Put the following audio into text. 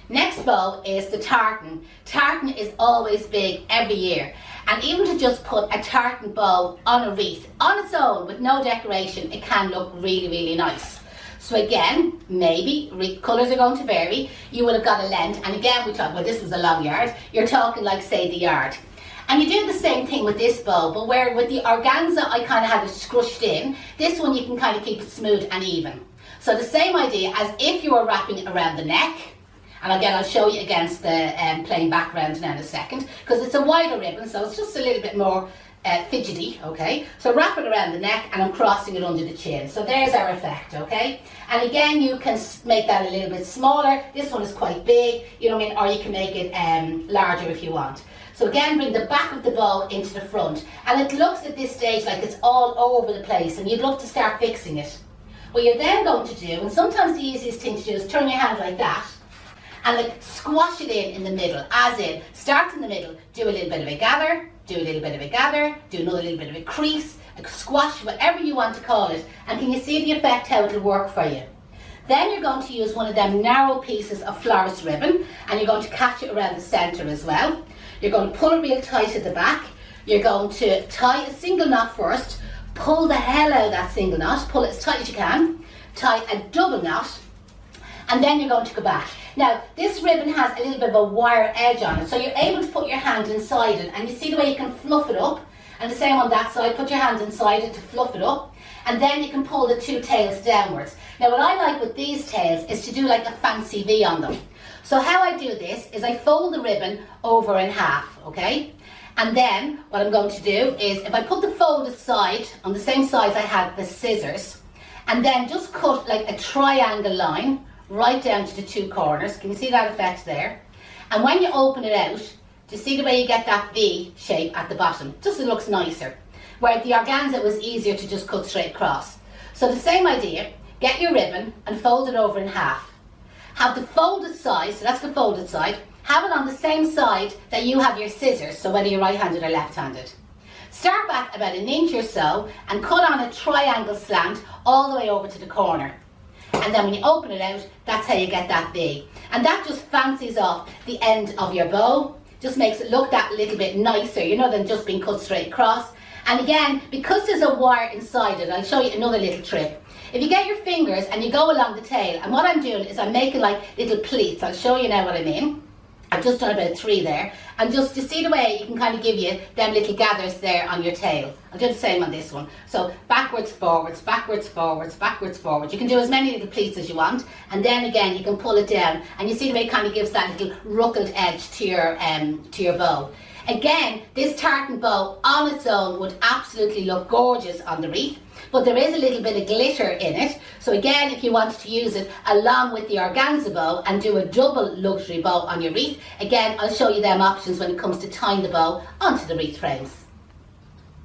Next bow is the tartan. Tartan is always big every year. And even to just put a tartan bow on a wreath, on its own, with no decoration, it can look really, really nice. So again, maybe wreath colours are going to vary. You will have got a length, and again we talk, well, this was a long yard. You're talking like, say, the yard. And you do the same thing with this bow, but where with the organza I kind of had it scrushed in, this one you can kind of keep it smooth and even. So the same idea as if you were wrapping it around the neck. And again, I'll show you against the plain background now in a second, because it's a wider ribbon, so it's just a little bit more fidgety, okay? So wrap it around the neck, and I'm crossing it under the chin. So there's our effect, okay? And again, you can make that a little bit smaller. This one is quite big, you know what I mean? Or you can make it larger if you want. So again, bring the back of the bow into the front. And it looks at this stage like it's all over the place, and you'd love to start fixing it. What you're then going to do, and sometimes the easiest thing to do, is turn your hand like that, and like squash it in the middle, as in, start in the middle, do a little bit of a gather, do a little bit of a gather, do another little bit of a crease, a squash, whatever you want to call it, and can you see the effect, how it'll work for you? Then you're going to use one of them narrow pieces of florist ribbon, and you're going to catch it around the centre as well. You're going to pull it real tight at the back, you're going to tie a single knot first, pull the hell out of that single knot, pull it as tight as you can, tie a double knot, and then you're going to go back. Now, this ribbon has a little bit of a wire edge on it, so you're able to put your hand inside it, and you see the way you can fluff it up, and the same on that side, put your hand inside it to fluff it up, and then you can pull the two tails downwards. Now, what I like with these tails is to do like a fancy V on them. So how I do this is I fold the ribbon over in half, okay? And then what I'm going to do is, if I put the folded side on the same size I had the scissors, and then just cut like a triangle line right down to the two corners. Can you see that effect there? And when you open it out, do you see the way you get that V shape at the bottom? Just it looks nicer. Where the organza it was easier to just cut straight across. So the same idea, get your ribbon and fold it over in half. Have the folded side, so that's the folded side, have it on the same side that you have your scissors, so whether you're right-handed or left-handed. Start back about an inch or so and cut on a triangle slant all the way over to the corner. And then when you open it out, that's how you get that V. And that just fancies off the end of your bow, just makes it look that little bit nicer, you know, than just being cut straight across. And again, because there's a wire inside it, I'll show you another little trick. If you get your fingers and you go along the tail, and what I'm doing is I'm making like little pleats. I'll show you now what I mean. I've just done about 3 there, and just to see the way you can kind of give you them little gathers there on your tail. I'll do the same on this one. So backwards, forwards, backwards, forwards, backwards, forwards. You can do as many little pleats as you want, and then again you can pull it down, and you see the way it kind of gives that little ruckled edge to your bow. Again, this tartan bow on its own would absolutely look gorgeous on the wreath, but there is a little bit of glitter in it. So again, if you wanted to use it along with the organza bow and do a double luxury bow on your wreath, again, I'll show you them options when it comes to tying the bow onto the wreath frames.